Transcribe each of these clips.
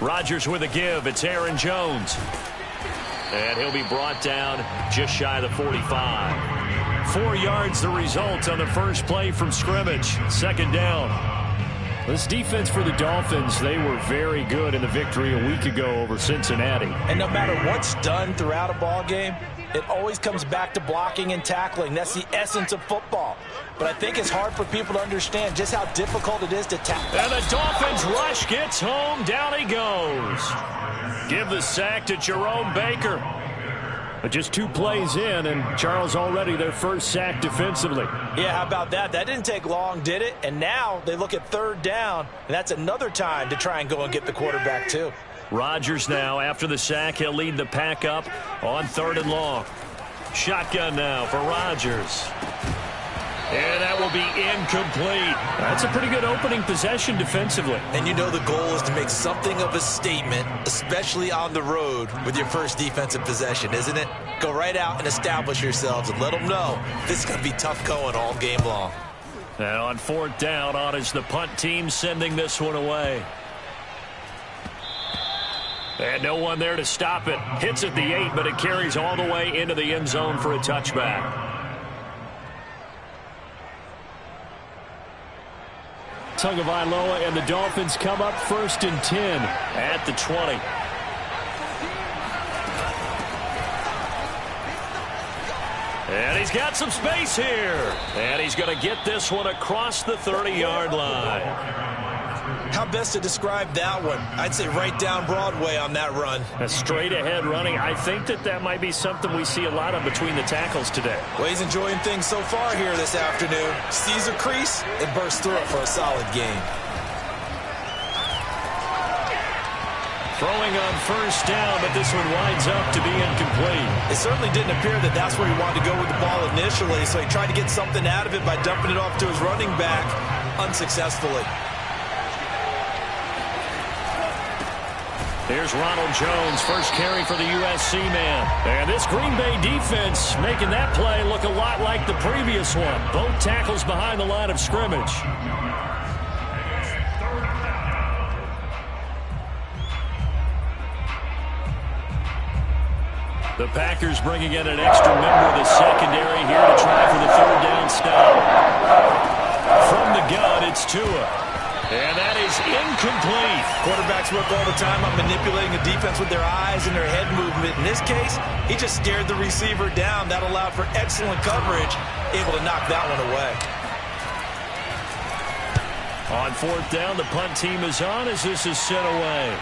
Rodgers with a give. It's Aaron Jones. And he'll be brought down just shy of the 45. 4 yards the result on the first play from scrimmage. Second down. This defense for the Dolphins, they were very good in the victory a week ago over Cincinnati. And no matter what's done throughout a ball game, it always comes back to blocking and tackling. That's the essence of football. But I think it's hard for people to understand just how difficult it is to tackle. And the Dolphins rush gets home. Down he goes. Give the sack to Jerome Baker. But just 2 plays in, and Charles already their first sack defensively. Yeah, how about that? That didn't take long, did it? And now they look at third down, and that's another time to try and go and get the quarterback too. Rodgers now, after the sack, he'll lead the pack up on 3rd and long. Shotgun now for Rodgers. And that will be incomplete. That's a pretty good opening possession defensively. And you know the goal is to make something of a statement, especially on the road with your first defensive possession, isn't it? Go right out and establish yourselves and let them know this is going to be tough going all game long. And on 4th down, on is the punt team sending this one away. And no one there to stop it. Hits at the 8, but it carries all the way into the end zone for a touchback. Tagovailoa and the Dolphins come up 1st and 10 at the 20. And he's got some space here. And he's going to get this one across the 30-yard line. How best to describe that one? I'd say right down Broadway on that run. A straight-ahead running. I think that might be something we see a lot of between the tackles today. Well, he's enjoying things so far here this afternoon. Sees a crease and bursts through it for a solid gain. Throwing on 1st down, but this one winds up to be incomplete. It certainly didn't appear that that's where he wanted to go with the ball initially, so he tried to get something out of it by dumping it off to his running back unsuccessfully. Here's Ronald Jones, first carry for the USC man. And this Green Bay defense making that play look a lot like the previous one. Both tackles behind the line of scrimmage. The Packers bringing in an extra member of the secondary here to try for the 3rd down stop. From the gun, it's Tua. And that is incomplete. Quarterbacks work all the time on manipulating the defense with their eyes and their head movement. In this case, he just stared the receiver down. That allowed for excellent coverage, able to knock that one away. On 4th down, the punt team is on as this is sent away.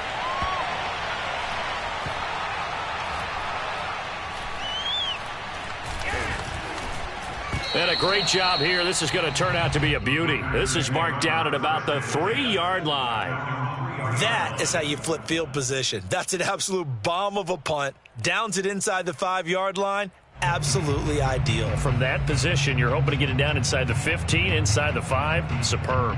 And a great job here. This is going to turn out to be a beauty. This is marked down at about the 3-yard line. That is how you flip field position. That's an absolute bomb of a punt. Downs it inside the 5-yard line. Absolutely ideal. From that position, you're hoping to get it down inside the 15, inside the 5. Superb.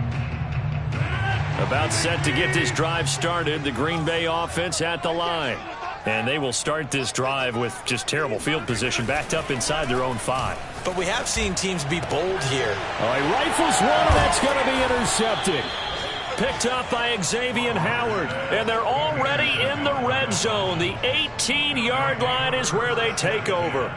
About set to get this drive started. The Green Bay offense at the line. And they will start this drive with just terrible field position, backed up inside their own 5. But we have seen teams be bold here. Oh, he rifles one, and that's going to be intercepted. Picked up by Xavier Howard, and they're already in the red zone. The 18-yard line is where they take over.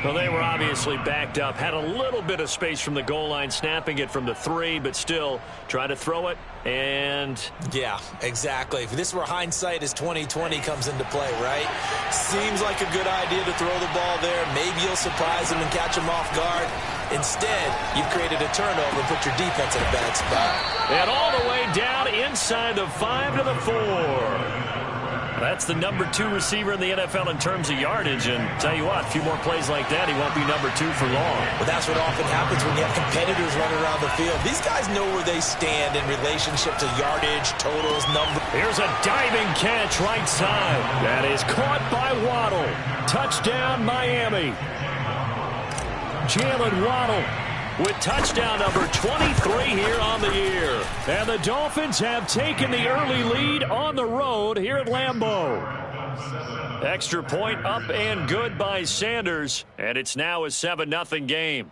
Well, they were obviously backed up, had a little bit of space from the goal line, snapping it from the 3, but still try to throw it, and... Yeah, exactly. If this were hindsight as 2020 comes into play, right? Seems like a good idea to throw the ball there. Maybe you'll surprise them and catch them off guard. Instead, you've created a turnover and put your defense in a bad spot. And all the way down inside the 5 to the 4. That's the number 2 receiver in the NFL in terms of yardage. And tell you what, a few more plays like that, he won't be number 2 for long. Well, that's what often happens when you have competitors running around the field. These guys know where they stand in relationship to yardage, totals, numbers. Here's a diving catch right side. That is caught by Waddle. Touchdown, Miami. Jalen Waddle with touchdown number 23 here on the year. And the Dolphins have taken the early lead on the road here at Lambeau. Extra point up and good by Sanders. And it's now a 7-0 game.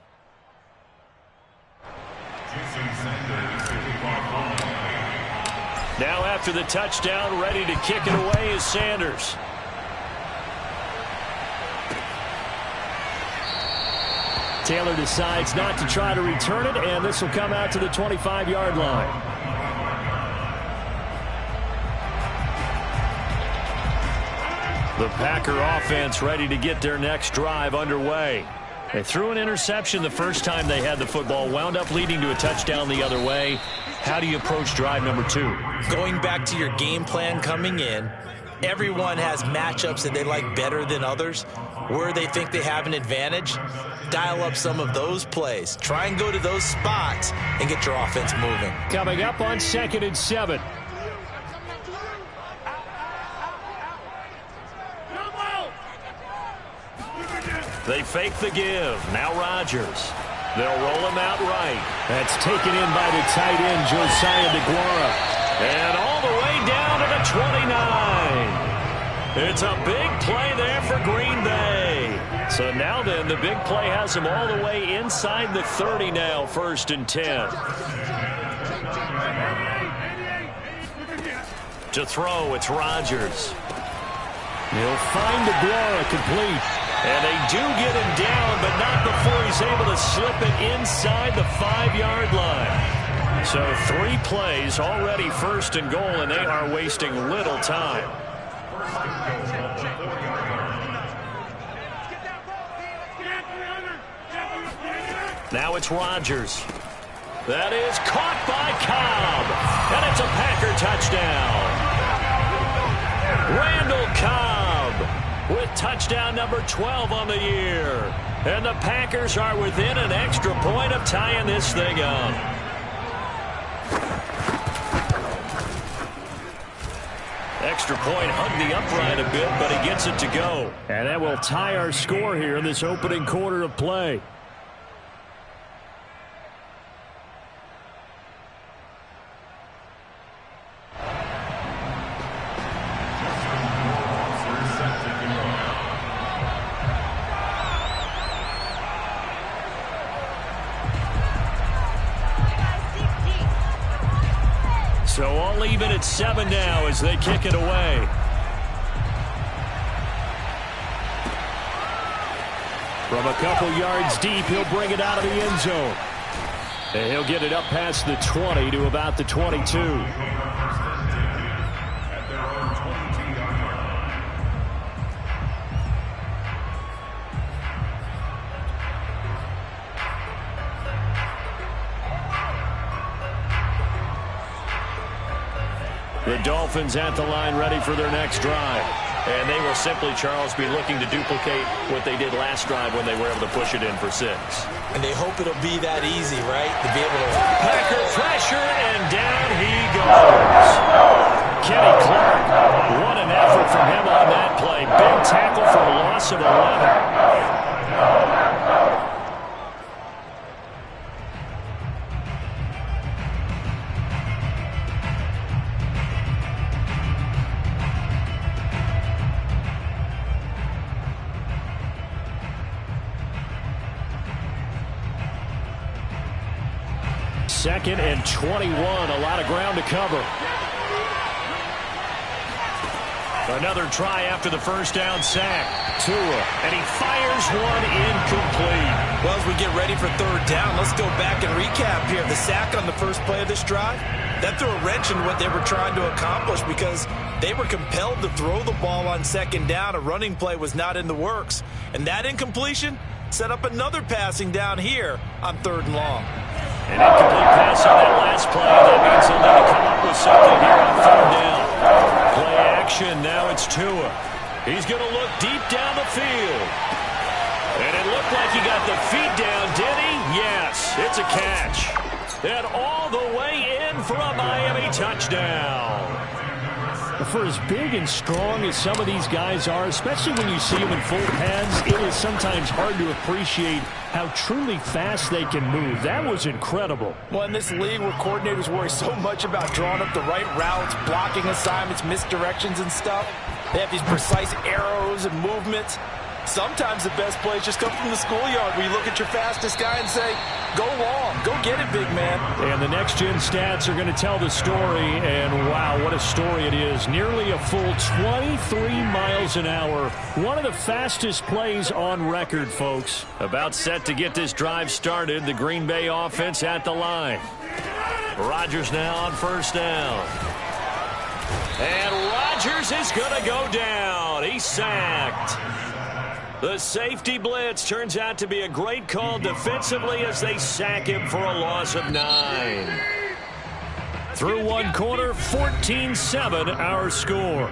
Now after the touchdown, ready to kick it away is Sanders. Taylor decides not to try to return it, and this will come out to the 25-yard line. The Packer offense ready to get their next drive underway. They threw an interception the first time they had the football, wound up leading to a touchdown the other way. How do you approach drive number 2? Going back to your game plan coming in, everyone has matchups that they like better than others. Where they think they have an advantage, dial up some of those plays. Try and go to those spots and get your offense moving. Coming up on 2nd and 7. They fake the give. Now Rodgers. They'll roll him out right. That's taken in by the tight end, Josiah DeGuara. And all the way down to the 29. It's a big play there for Green Bay. So now then, the big play has him all the way inside the 30 now, 1st and 10. To throw, it's Rodgers. He'll find DeGuara complete. And they do get him down, but not before he's able to slip it inside the 5-yard line. So 3 plays, already 1st and goal, and they are wasting little time. Now it's Rodgers. That is caught by Cobb. And it's a Packer touchdown. Randall Cobb with touchdown number 12 on the year. And the Packers are within an extra point of tying this thing up. Extra point hugged the upright a bit, but he gets it to go. And that will tie our score here in this opening quarter of play. So all even at 7 now as they kick it away. From a couple yards deep, he'll bring it out of the end zone. And he'll get it up past the 20 to about the 22. The Dolphins at the line ready for their next drive. And they will simply, Charles, be looking to duplicate what they did last drive when they were able to push it in for 6. And they hope it'll be that easy, right? To be able to... Packer pressure, and down he goes. Kenny Clark, what an effort from him on that play. Big tackle for a loss of 11. Second and 21, a lot of ground to cover. Another try after the first down sack. Tua, and he fires one incomplete. Well, as we get ready for 3rd down, let's go back and recap here. The sack on the first play of this drive, that threw a wrench in what they were trying to accomplish because they were compelled to throw the ball on 2nd down. A running play was not in the works. And that incompletion set up another passing down here on 3rd and long. An incomplete pass on that last play. That means they'll need to come up with something here on 3rd down. Play action. Now it's Tua. He's going to look deep down the field. And it looked like he got the feet down, did he? Yes, it's a catch. And all the way in for a Miami touchdown. For as big and strong as some of these guys are, especially when you see them in full pads, it is sometimes hard to appreciate how truly fast they can move. That was incredible. Well, in this league where coordinators worry so much about drawing up the right routes, blocking assignments, misdirections and stuff, they have these precise arrows and movements. Sometimes the best plays just come from the schoolyard where you look at your fastest guy and say, go long, go get it, big man. And the next-gen stats are going to tell the story, and wow, what a story it is. Nearly a full 23 miles an hour. One of the fastest plays on record, folks. About set to get this drive started. The Green Bay offense at the line. Rodgers now on first down. And Rodgers is going to go down. He's sacked. The safety blitz turns out to be a great call defensively as they sack him for a loss of 9. Through one quarter, 14-7 our score.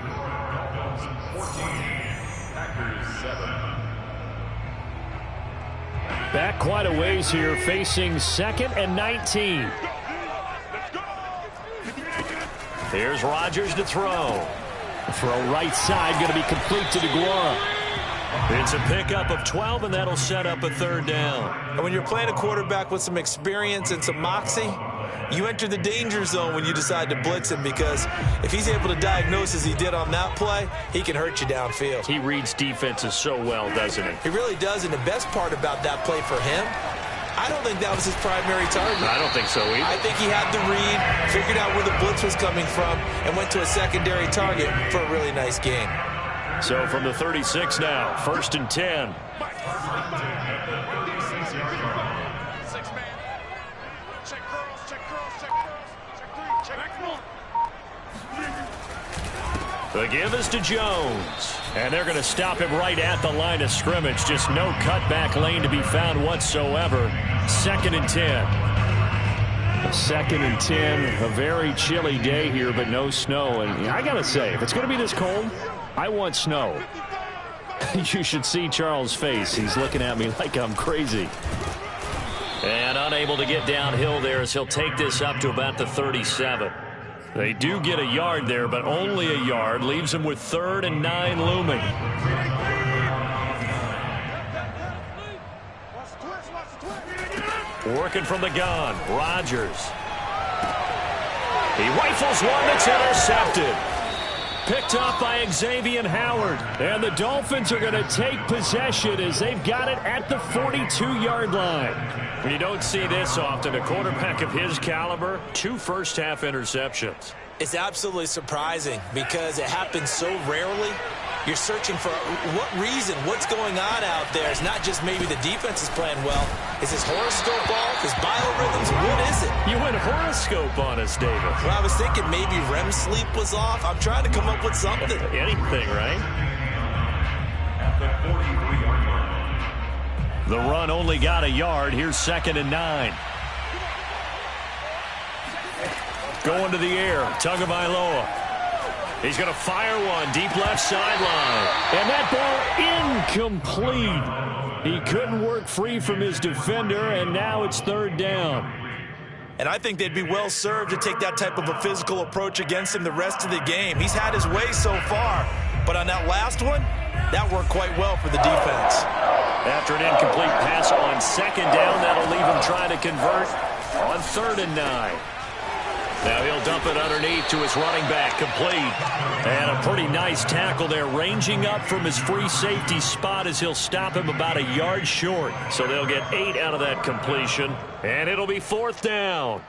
Back quite a ways here, facing 2nd and 19. Here's Rodgers to throw. Throw right side, going to be complete to DeGuara. It's a pickup of 12, and that'll set up a third down. And when you're playing a quarterback with some experience and some moxie, you enter the danger zone when you decide to blitz him, because if he's able to diagnose as he did on that play, he can hurt you downfield. He reads defenses so well, doesn't he? He really does, and the best part about that play for him, I don't think that was his primary target. I don't think so either. I think he had the read, figured out where the blitz was coming from, and went to a secondary target for a really nice gain. So from the 36 now, 1st and 10. The give is to Jones. And they're going to stop him right at the line of scrimmage. Just no cutback lane to be found whatsoever. 2nd and 10. 2nd and 10. A very chilly day here, but no snow. And I got to say, if it's going to be this cold, I want snow. You should see Charles' face. He's looking at me like I'm crazy. And unable to get downhill there as he'll take this up to about the 37. They do get a yard there, but only a yard. Leaves them with 3rd and 9 looming. Working from the gun, Rodgers. He rifles one that's intercepted. Picked up by Xavier Howard. And the Dolphins are going to take possession as they've got it at the 42-yard line. You don't see this often. A quarterback of his caliber, 2 first-half interceptions. It's absolutely surprising because it happens so rarely. You're searching for what reason, what's going on out there. It's not just maybe the defense is playing well. Is his horoscope off? His biorhythms? What is it? You went horoscope on us, David. Well, I was thinking maybe REM sleep was off. I'm trying to come up with something. Anything, right? The run only got a yard. Here's 2nd and 9. Going to the air. Tagovailoa. He's going to fire one deep left sideline. And that ball incomplete. He couldn't work free from his defender, and now it's 3rd down. And I think they'd be well served to take that type of a physical approach against him the rest of the game. He's had his way so far, but on that last one, that worked quite well for the defense. After an incomplete pass on 2nd down, that'll leave him trying to convert on 3rd and 9. Now he'll dump it underneath to his running back, complete. And a pretty nice tackle there, ranging up from his free safety spot as he'll stop him about a yard short. So they'll get 8 out of that completion, and it'll be 4th down.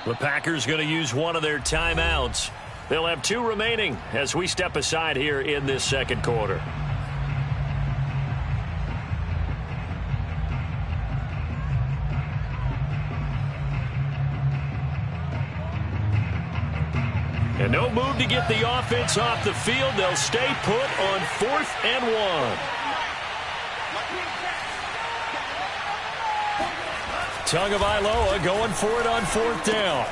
The Packers going to use one of their timeouts. They'll have 2 remaining as we step aside here in this 2nd quarter. And no move to get the offense off the field. They'll stay put on 4th and 1. Tagovailoa going for it on 4th down.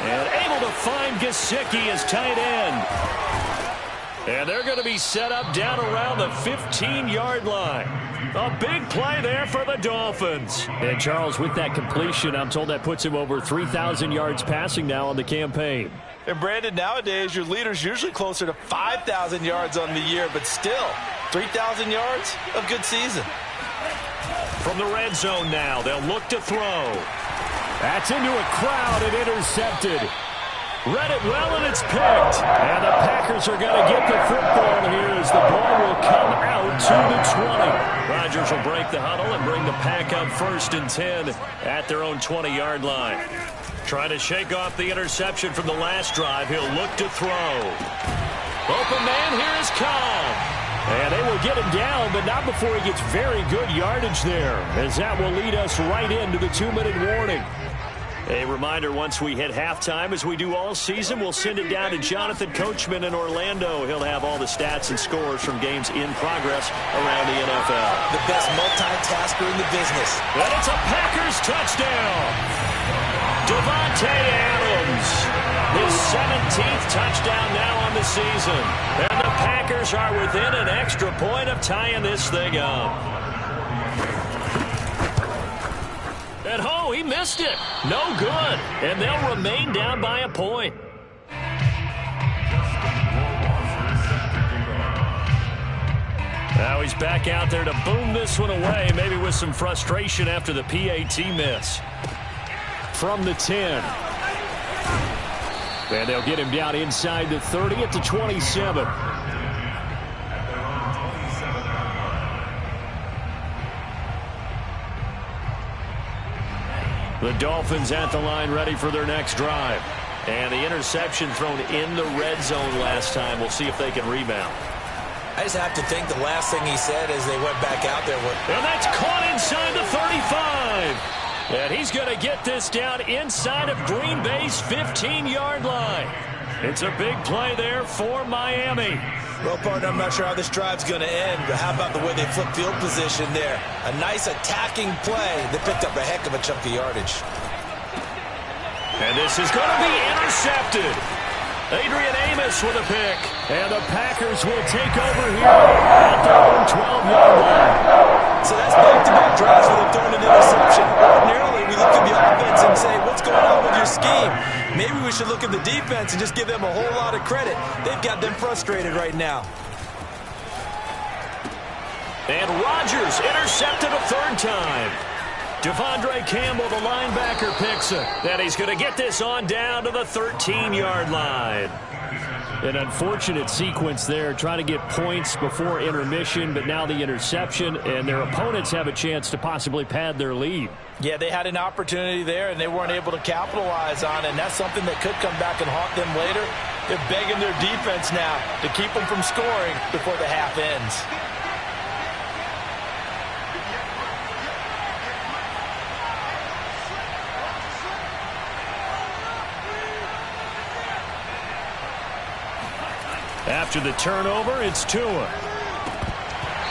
And able to find Gesicki as tight end. And they're going to be set up down around the 15-yard line. A big play there for the Dolphins. And Charles, with that completion, I'm told that puts him over 3,000 yards passing now on the campaign. And Brandon, nowadays your leader's usually closer to 5,000 yards on the year, but still, 3,000 yards, a good season. From the red zone now, they'll look to throw. That's into a crowd and intercepted. Read it well, and it's picked. And the Packers are going to get the football here as the ball will come out to the 20. Rodgers will break the huddle and bring the Pack up 1st and 10 at their own 20-yard line. Trying to shake off the interception from the last drive. He'll look to throw. Open man, here is Cobb. And they will get him down, but not before he gets very good yardage there, as that will lead us right into the 2-minute warning. A reminder, once we hit halftime, as we do all season, we'll send it down to Jonathan Coachman in Orlando. He'll have all the stats and scores from games in progress around the NFL. The best multitasker in the business. And it's a Packers touchdown. Davante Adams, his 17th touchdown now on the season. And the Packers are within an extra point of tying this thing up. And he missed it. No good. And they'll remain down by a point. Now he's back out there to boom this one away, maybe with some frustration after the PAT miss. From the 10. And they'll get him down inside the 30 at the 27. The Dolphins at the line ready for their next drive. And the interception thrown in the red zone last time. We'll see if they can rebound. I just have to think the last thing he said as they went back out there was... And that's caught inside the 35. And he's going to get this down inside of Green Bay's 15-yard line. It's a big play there for Miami. Well, partner, I'm not sure how this drive's going to end, but how about the way they flip field position there? A nice attacking play that picked up a heck of a chunk of yardage. And this is going to be intercepted. Adrian Amos with a pick. And the Packers will take over here at their own 12-yard line. So that's back-to-back drives where they've thrown an interception. Ordinarily, we look at the offense and say, what's going on with your scheme? Maybe we should look at the defense and just give them a whole lot of credit. They've got them frustrated right now. And Rodgers intercepted a 3rd time. Devondre Campbell, the linebacker, picks it. And he's going to get this on down to the 13-yard line. An unfortunate sequence there, trying to get points before intermission, but now the interception, and their opponents have a chance to possibly pad their lead. Yeah, they had an opportunity there, and they weren't able to capitalize on it, and that's something that could come back and haunt them later. They're begging their defense now to keep them from scoring before the half ends. After the turnover, it's Tua.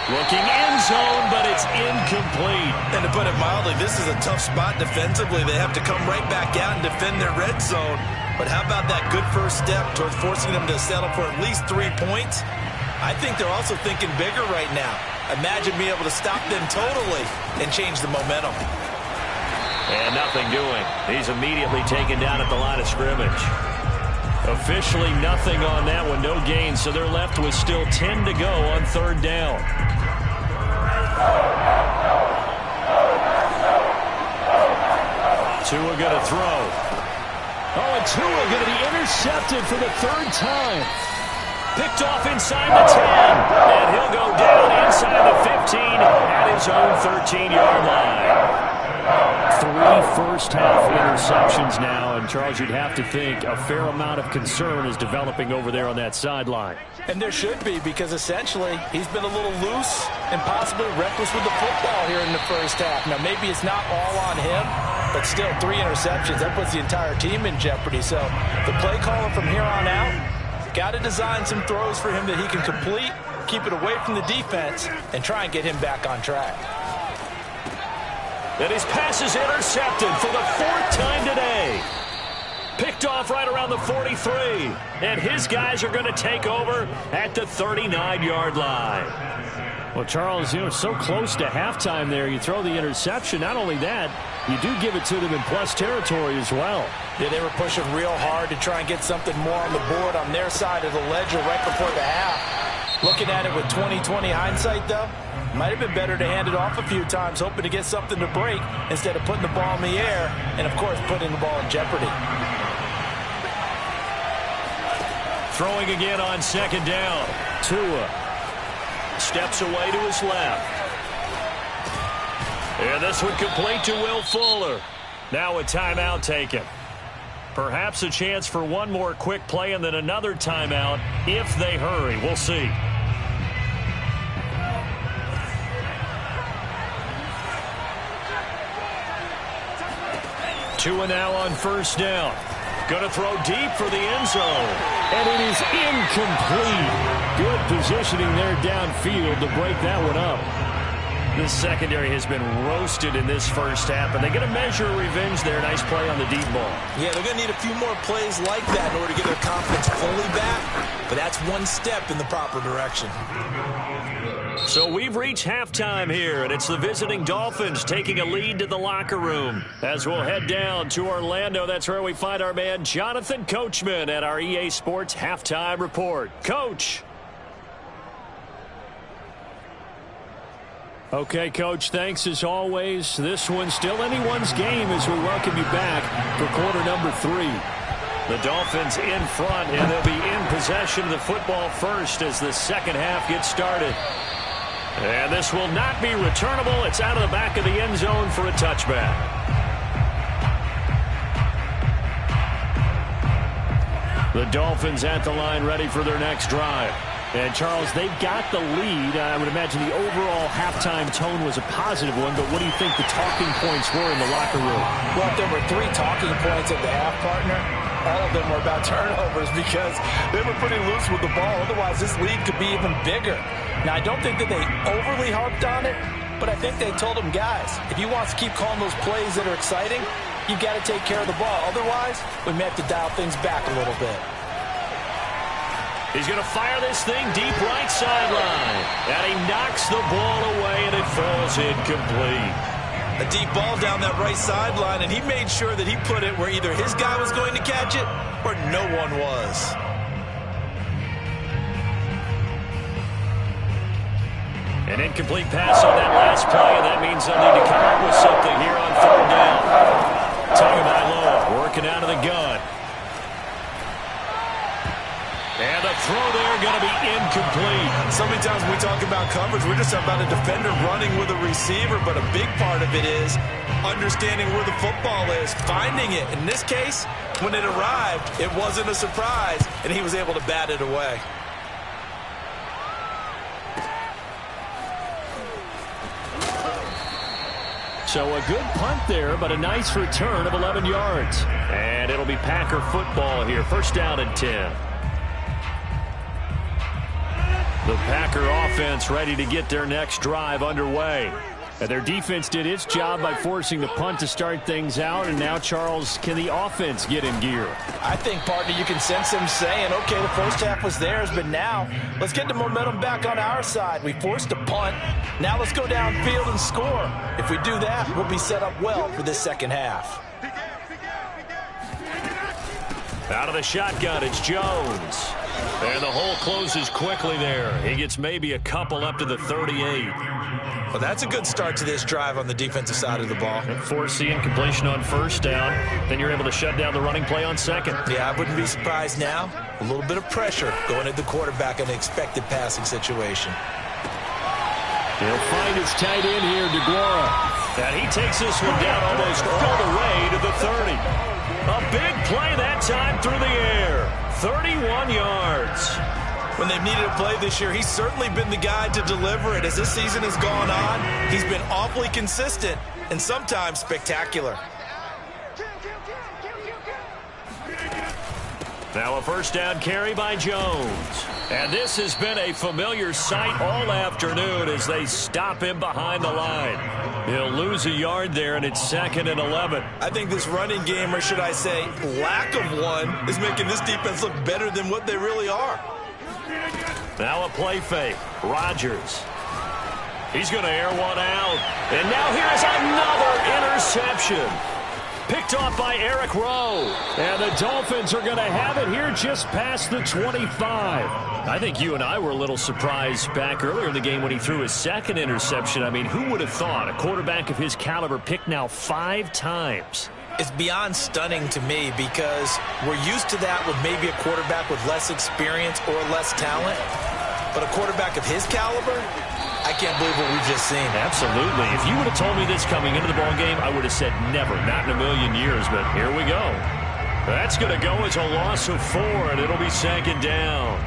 Looking end zone, but it's incomplete. And to put it mildly, this is a tough spot defensively. They have to come right back out and defend their red zone. But how about that good first step towards forcing them to settle for at least 3 points? I think they're also thinking bigger right now. Imagine being able to stop them totally and change the momentum. And nothing doing. He's immediately taken down at the line of scrimmage. Officially nothing on that one, no gain, so they're left with still 10 to go on 3rd down. Tua going to throw. Oh, and Tua going to be intercepted for the 3rd time. Picked off inside the 10, and he'll go down inside the 15 at his own 13-yard line. 3 first-half interceptions now, and Charles, you'd have to think a fair amount of concern is developing over there on that sideline. And there should be, because essentially he's been a little loose and possibly reckless with the football here in the first half. Now, maybe it's not all on him, but still 3 interceptions. That puts the entire team in jeopardy. So the play caller from here on out got to design some throws for him that he can complete, keep it away from the defense, and try and get him back on track. And his pass is intercepted for the 4th time today. Picked off right around the 43. And his guys are going to take over at the 39-yard line. Well, Charles, so close to halftime there. You throw the interception. Not only that, you do give it to them in plus territory as well. Yeah, they were pushing real hard to try and get something more on the board on their side of the ledger right before the half. Looking at it with 20/20 hindsight, though, might have been better to hand it off a few times, hoping to get something to break instead of putting the ball in the air and, of course, putting the ball in jeopardy. throwing again on second down. Tua steps away to his left. And this one complete to Will Fuller. Now a timeout taken. Perhaps a chance for one more quick play and then another timeout if they hurry. We'll see. Tua now on first down. Going to throw deep for the end zone. And it is incomplete. Good positioning there downfield to break that one up. This secondary has been roasted in this first half, and they get a measure of revenge there. Nice play on the deep ball. Yeah, they're going to need a few more plays like that in order to get their confidence fully back. But that's one step in the proper direction. So we've reached halftime here, and it's the visiting Dolphins taking a lead to the locker room. As we'll head down to Orlando, that's where we find our man Jonathan Coachman at our EA Sports Halftime Report. Coach. Okay, Coach, thanks as always. This one's still anyone's game as we welcome you back for quarter number 3. The Dolphins in front, and they'll be in possession of the football first as the second half gets started. And this will not be returnable. It's out of the back of the end zone for a touchback. The Dolphins at the line ready for their next drive. And, Charles, they've got the lead. I would imagine the overall halftime tone was a positive one, but what do you think the talking points were in the locker room? Well, if there were 3 talking points at the half, partner, all of them were about turnovers because they were pretty loose with the ball. Otherwise, this lead could be even bigger. Now, I don't think that they overly harped on it, but I think they told them, guys, if you want to keep calling those plays that are exciting, you've got to take care of the ball. Otherwise, we may have to dial things back a little bit. He's going to fire this thing deep right sideline. And he knocks the ball away, and it falls incomplete. A deep ball down that right sideline, and he made sure that he put it where either his guy was going to catch it or no one was. An incomplete pass on that last play, and that means they'll need to come up with something here on third down. Tagovailoa working out of the gun. And the throw there going to be incomplete. So many times when we talk about coverage, we're just about a defender running with a receiver, but a big part of it is understanding where the football is, finding it. In this case, when it arrived, it wasn't a surprise, and he was able to bat it away. So a good punt there, but a nice return of 11 yards. And it'll be Packer football here. First down and 10. The Packer offense ready to get their next drive underway. And their defense did its job by forcing the punt to start things out. And now, Charles, can the offense get in gear? I think, partner, you can sense him saying, okay, the first half was theirs, but now let's get the momentum back on our side. We forced a punt. Now let's go downfield and score. If we do that, we'll be set up well for this second half. Out of the shotgun, it's Jones. And the hole closes quickly there. He gets maybe a couple up to the 38. Well, that's a good start to this drive on the defensive side of the ball. Force the incompletion on first down. Then you're able to shut down the running play on second. Yeah, I wouldn't be surprised now. A little bit of pressure going at the quarterback in an expected passing situation. He'll find his tight end here, DeGuara. And he takes this one down almost all the way to the 30. A big play that time through the air. 31 yards. When they've needed a play this year, he's certainly been the guy to deliver it. As this season has gone on, he's been awfully consistent and sometimes spectacular. Now a first down carry by Jones. And this has been a familiar sight all afternoon as they stop him behind the line. He'll lose a yard there, and it's 2nd and 11. I think this running game, or should I say lack of one, is making this defense look better than what they really are. Now a play fake. Rodgers. He's going to air one out. And now here's another interception. Picked off by Eric Rowe. And the Dolphins are going to have it here just past the 25. I think you and I were a little surprised back earlier in the game when he threw his second interception. I mean, who would have thought a quarterback of his caliber picked now 5 times? It's beyond stunning to me because we're used to that with maybe a quarterback with less experience or less talent. But a quarterback of his caliber, I can't believe what we've just seen. Absolutely. If you would have told me this coming into the ballgame, I would have said never, not in a million years. But here we go. That's going to go as a loss of 4, and it'll be 2nd down.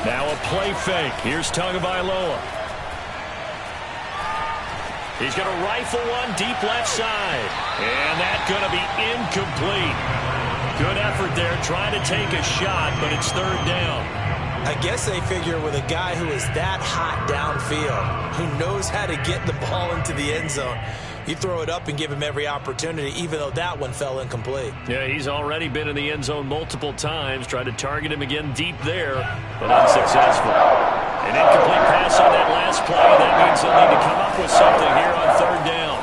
Now a play fake. Here's Tagovailoa. He's going to rifle one deep left side. And that's going to be incomplete. Good effort there trying to take a shot, but it's 3rd down. I guess they figure with a guy who is that hot downfield, who knows how to get the ball into the end zone, you throw it up and give him every opportunity, even though that one fell incomplete. Yeah, he's already been in the end zone multiple times. Tried to target him again deep there, but unsuccessful. An incomplete pass on that last play. That means they'll need to come up with something here on 3rd down.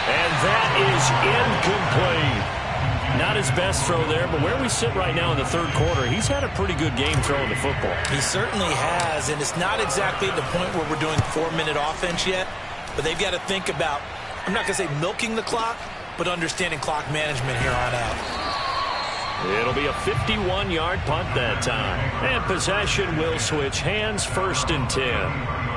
And that is incomplete. Not his best throw there, but where we sit right now in the 3rd quarter, he's had a pretty good game throwing the football. He certainly has, and it's not exactly at the point where we're doing 4-minute offense yet, but they've got to think about, I'm not going to say milking the clock, but understanding clock management here on out. It'll be a 51-yard punt that time. And possession will switch hands, 1st and 10.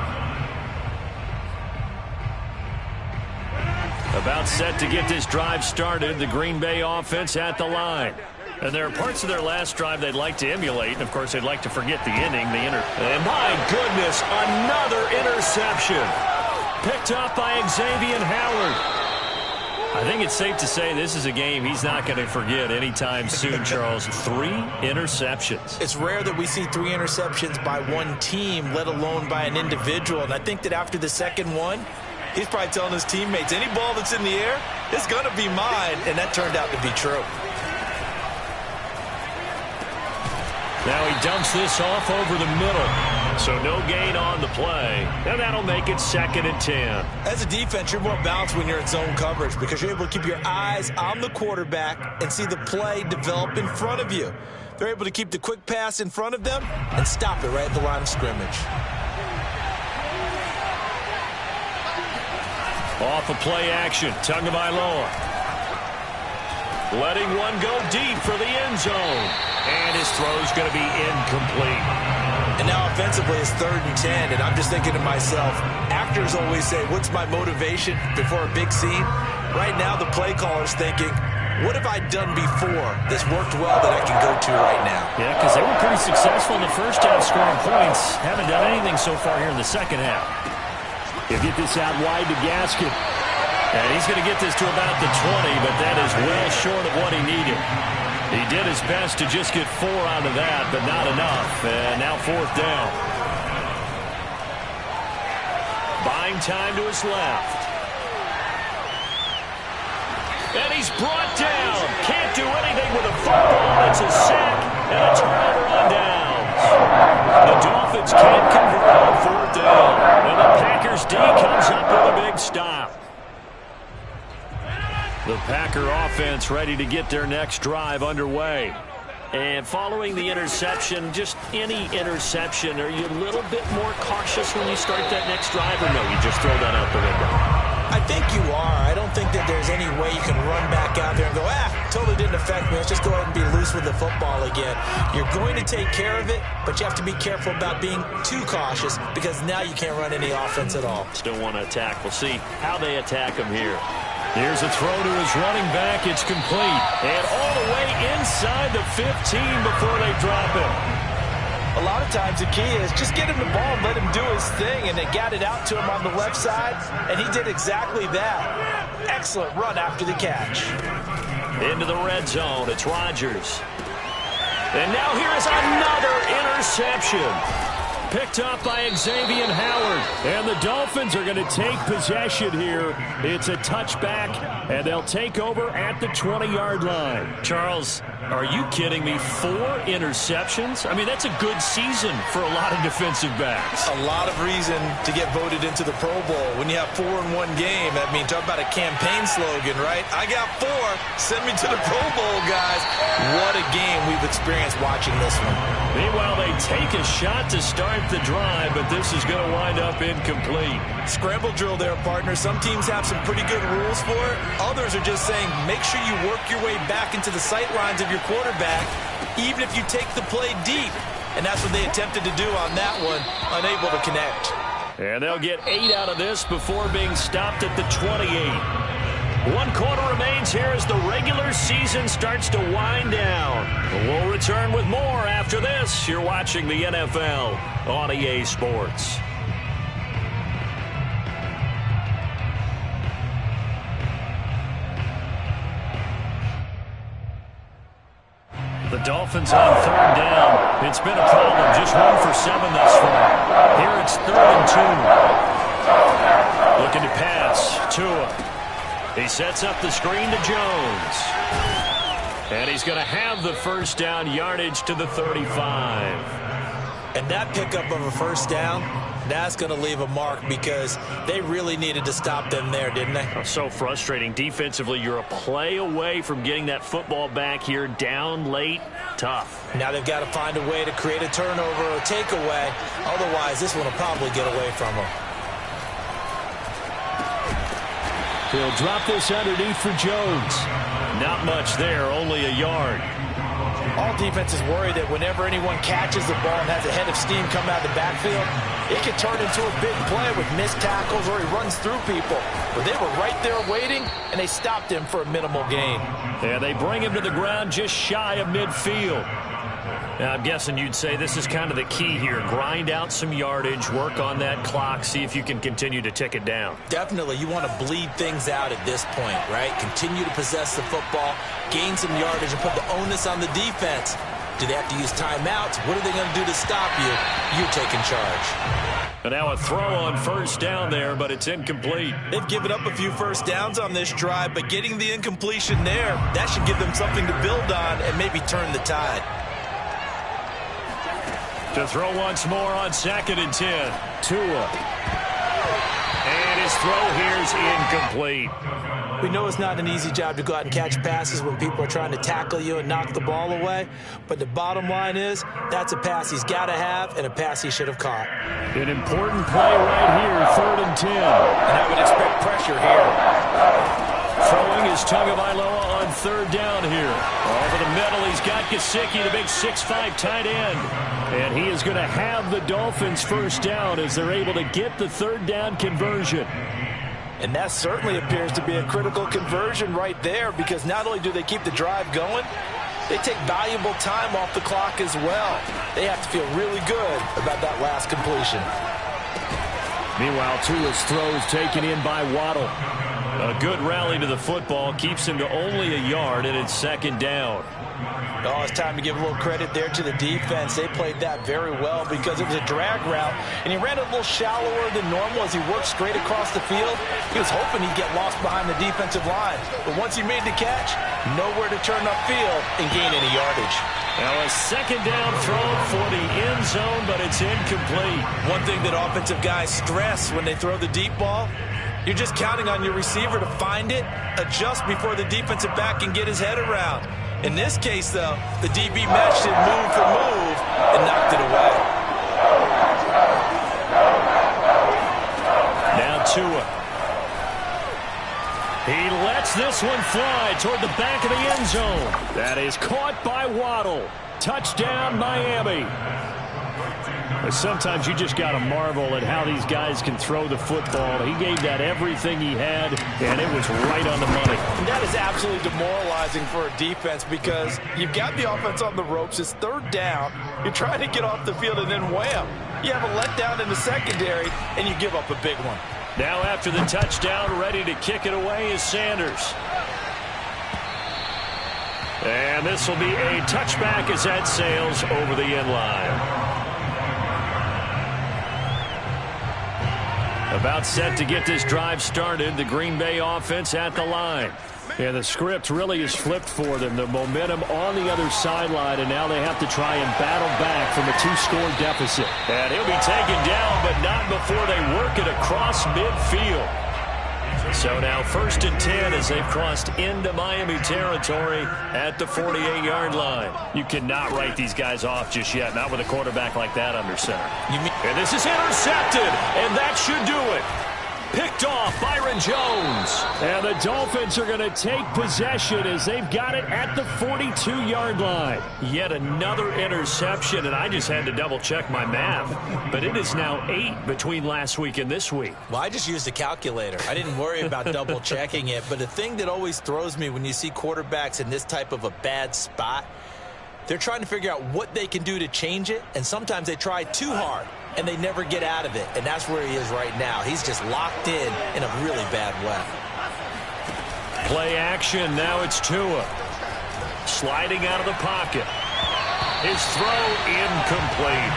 About set to get this drive started, the Green Bay offense at the line. And there are parts of their last drive they'd like to emulate. And, of course, they'd like to forget the inning. And, my goodness, another interception. Picked up by Xavier Howard. I think it's safe to say this is a game he's not going to forget anytime soon, Charles. 3 interceptions. It's rare that we see 3 interceptions by one team, let alone by an individual. And I think that after the second one, he's probably telling his teammates, any ball that's in the air, it's going to be mine. And that turned out to be true. Now he dumps this off over the middle. So no gain on the play. And that'll make it 2nd and 10. As a defense, you're more balanced when you're in zone coverage because you're able to keep your eyes on the quarterback and see the play develop in front of you. They're able to keep the quick pass in front of them and stop it right at the line of scrimmage. Off of play action, Tagovailoa. Letting one go deep for the end zone. And his throw's going to be incomplete. And now offensively it's 3rd and 10, and I'm just thinking to myself, actors always say, what's my motivation before a big scene? Right now the play caller's thinking, what have I done before that's worked well that I can go to right now? Yeah, because they were pretty successful in the first half scoring points. Haven't done anything so far here in the second half. He'll get this out wide to Gaskin. And he's going to get this to about the 20, but that is well short of what he needed. He did his best to just get 4 out of that, but not enough. And now 4th down. Buying time to his left. And he's brought down. Can't do anything with a football. It's a sack and a turnover on downs. The Dolphins can't convert on 4th down. And the Packers D comes up with a big stop. The Packer offense ready to get their next drive underway. And following the interception, just any interception, are you a little bit more cautious when you start that next drive, or no, you just throw that out the window? I think you are. I don't think that there's any way you can run back out there and go, totally didn't affect me. Let's just go ahead and be loose with the football again. You're going to take care of it, but you have to be careful about being too cautious because now you can't run any offense at all. Still want to attack. We'll see how they attack him here. Here's a throw to his running back. It's complete. And all the way inside the 15 before they drop him. A lot of times the key is just get him the ball and let him do his thing, and they got it out to him on the left side, and he did exactly that. Excellent run after the catch. Into the red zone, it's Rodgers. And now here is another interception. picked up by Xavier Howard. And the Dolphins are going to take possession here. It's a touchback, and they'll take over at the 20-yard line. Charles, are you kidding me? 4 interceptions? I mean, that's a good season for a lot of defensive backs. A lot of reason to get voted into the Pro Bowl. When you have 4 in one game, I mean, talk about a campaign slogan, right? I got 4. Send me to the Pro Bowl, guys. What a game we've experienced watching this one. Meanwhile, they take a shot to start the drive, but this is going to wind up incomplete. Scramble drill there, partner. Some teams have some pretty good rules for it. Others are just saying, make sure you work your way back into the sight lines of your quarterback, even if you take the play deep. And that's what they attempted to do on that one, unable to connect. And they'll get 8 out of this before being stopped at the 28. 1 quarter remains here as the regular season starts to wind down. We'll return with more after this. You're watching the NFL on EA Sports. The Dolphins on 3rd down. It's been a problem. Just 1 for 7 thus far. Here it's 3rd and 2. Looking to pass. Tua. He sets up the screen to Jones. And he's going to have the first down, yardage to the 35. And that pickup of a first down, that's going to leave a mark because they really needed to stop them there, didn't they? Oh, so frustrating. Defensively, you're a play away from getting that football back here, down late. Tough. Now they've got to find a way to create a turnover or takeaway. Otherwise, this one will probably get away from them. He'll drop this underneath for Jones. Not much there, only a yard. All defenses worry that whenever anyone catches the ball and has a head of steam come out of the backfield, it can turn into a big play with missed tackles or he runs through people. But they were right there waiting, and they stopped him for a minimal gain. Yeah, they bring him to the ground just shy of midfield. Now, I'm guessing you'd say this is kind of the key here. Grind out some yardage, work on that clock, see if you can continue to tick it down. Definitely, you want to bleed things out at this point, right? Continue to possess the football, gain some yardage, and put the onus on the defense. Do they have to use timeouts? What are they going to do to stop you? You're taking charge. And now a throw on first down there, but it's incomplete. They've given up a few first downs on this drive, but getting the incompletion there, that should give them something to build on and maybe turn the tide. To throw once more on 2nd and 10. Tua. And his throw here is incomplete. We know it's not an easy job to go out and catch passes when people are trying to tackle you and knock the ball away. But the bottom line is, that's a pass he's got to have and a pass he should have caught. An important play right here, 3rd and 10. And I would expect pressure here. Throwing is Tagovailoa on 3rd down here. Over the middle, he's got Gesicki, the big 6'5" tight end. And he is going to have the Dolphins first down as they're able to get the 3rd down conversion. And that certainly appears to be a critical conversion right there because not only do they keep the drive going, they take valuable time off the clock as well. They have to feel really good about that last completion. Meanwhile, Tua's throw is taken in by Waddle. A good rally to the football keeps him to only a yard, and it's 2nd down. Oh, it's time to give a little credit there to the defense. They played that very well because it was a drag route, and he ran a little shallower than normal as he worked straight across the field. He was hoping he'd get lost behind the defensive line, but once he made the catch, nowhere to turn upfield and gain any yardage. Now a 2nd down throw for the end zone, but it's incomplete. One thing that offensive guys stress when they throw the deep ball, you're just counting on your receiver to find it, adjust before the defensive back can get his head around. In this case, though, the DB matched it move for move and knocked it away. Now Tua. He lets this one fly toward the back of the end zone. That is caught by Waddle. Touchdown, Miami. Sometimes you just got to marvel at how these guys can throw the football. He gave that everything he had, and it was right on the money. That is absolutely demoralizing for a defense because you've got the offense on the ropes. It's 3rd down. You're trying to get off the field, and then wham. You have a letdown in the secondary, and you give up a big one. Now after the touchdown, ready to kick it away is Sanders. And this will be a touchback as that sails over the end line. About set to get this drive started. The Green Bay offense at the line. And the script really is flipped for them. The momentum on the other sideline, and now they have to try and battle back from a 2-score deficit. And he'll be taken down, but not before they work it across midfield. So now 1st and 10 as they've crossed into Miami territory at the 48-yard line. You cannot write these guys off just yet, not with a quarterback like that under center. And this is intercepted, and that should do it. Picked off Byron Jones. And the Dolphins are going to take possession as they've got it at the 42-yard line. Yet another interception, and I just had to double-check my math. But it is now 8 between last week and this week. Well, I just used a calculator. I didn't worry about double-checking it. But the thing that always throws me when you see quarterbacks in this type of a bad spot, they're trying to figure out what they can do to change it, and sometimes they try too hard, and they never get out of it. And that's where he is right now. He's just locked in a really bad way. Play action. Now it's Tua. Sliding out of the pocket. His throw incomplete.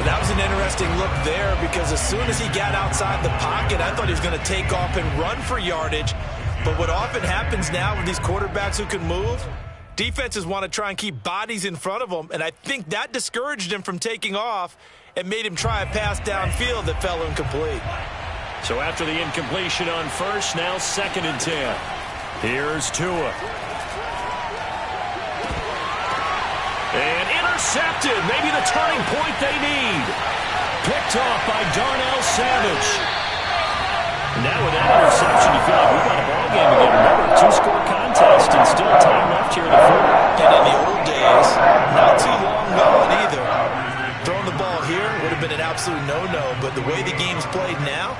That was an interesting look there because as soon as he got outside the pocket, I thought he was going to take off and run for yardage. But what often happens now with these quarterbacks who can move, defenses want to try and keep bodies in front of them, and I think that discouraged him from taking off and made him try a pass downfield that fell incomplete. So after the incompletion on first, now 2nd and 10. Here's Tua. And intercepted. Maybe the turning point they need. Picked off by Darnell Savage. Now with that interception, you feel like we've got a ball game again. Remember, 2-score contest and still time left here in the 4th. And in the old days, not too long gone either. Throwing the ball here would have been an absolute no-no, but the way the game's played now,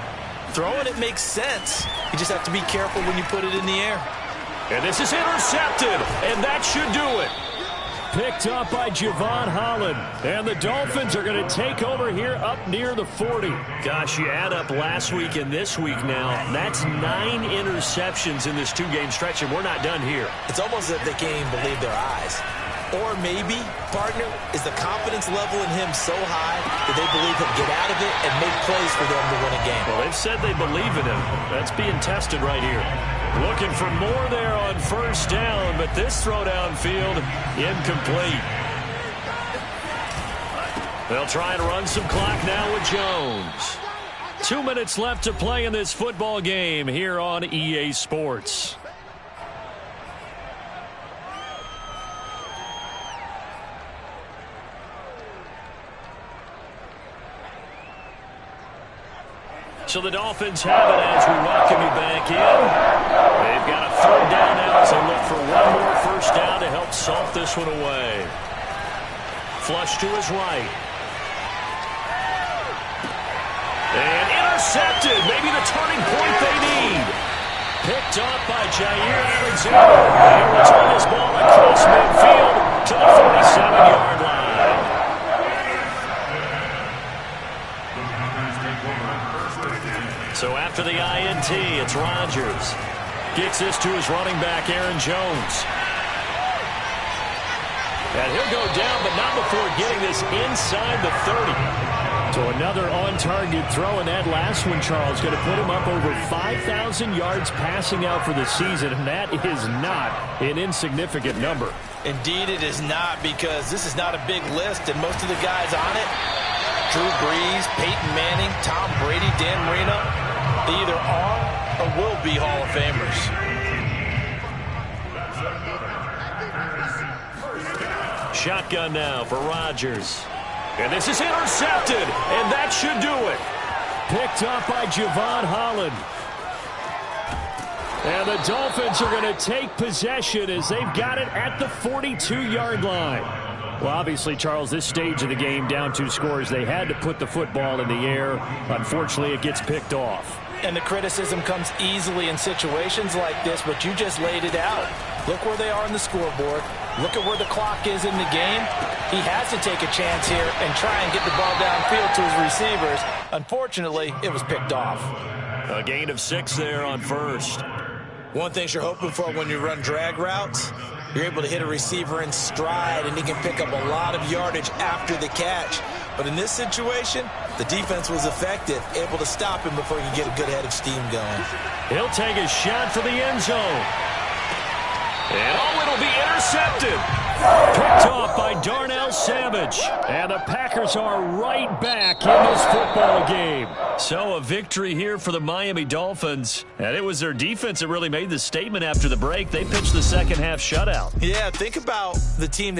throwing it makes sense. You just have to be careful when you put it in the air. And this is intercepted, and that should do it. Picked up by Javon Holland. And the Dolphins are going to take over here up near the 40. Gosh, you add up last week and this week now. That's 9 interceptions in this 2-game stretch, and we're not done here. It's almost as if they can't even believe their eyes. Or maybe, partner, is the confidence level in him so high that they believe he'll get out of it and make plays for them to win a game. Well, they've said they believe in him. That's being tested right here. Looking for more there on 1st down, but this throw downfield, incomplete. They'll try and run some clock now with Jones. 2 minutes left to play in this football game here on EA Sports. So the Dolphins have it as we welcome you back in. They've got a 3rd down now as they look for one more 1st down to help salt this one away. Flush to his right. And intercepted. Maybe the turning point they need. Picked up by Jair Alexander. He'll return this ball across midfield to the 47-yard line. So after the INT, it's Rodgers. Gets this to his running back, Aaron Jones. And he'll go down, but not before getting this inside the 30. So another on-target throw, and that last one, Charles, going to put him up over 5,000 yards passing out for the season, and that is not an insignificant number. Indeed it is not, because this is not a big list, and most of the guys on it, Drew Brees, Peyton Manning, Tom Brady, Dan Marino, they either are or will be Hall of Famers. Shotgun now for Rodgers. And this is intercepted, and that should do it. Picked up by Javon Holland. And the Dolphins are going to take possession as they've got it at the 42-yard line. Well, obviously, Charles, this stage of the game, down 2 scores, they had to put the football in the air. Unfortunately, it gets picked off. And the criticism comes easily in situations like this, but you just laid it out. Look where they are on the scoreboard. Look at where the clock is in the game. He has to take a chance here and try and get the ball downfield to his receivers. Unfortunately, it was picked off. A gain of 6 there on 1st. One thing you're hoping for when you run drag routes, You're able to hit a receiver in stride, and he can pick up a lot of yardage after the catch. But in this situation, the defense was effective, able to stop him before he could get a good head of steam going. He'll take a shot for the end zone. And it'll be intercepted. Picked off by Darnell Savage. And the Packers are right back in this football game. So a victory here for the Miami Dolphins. And it was their defense that really made the statement after the break. They pitched the second half shutout. Yeah, think about the team that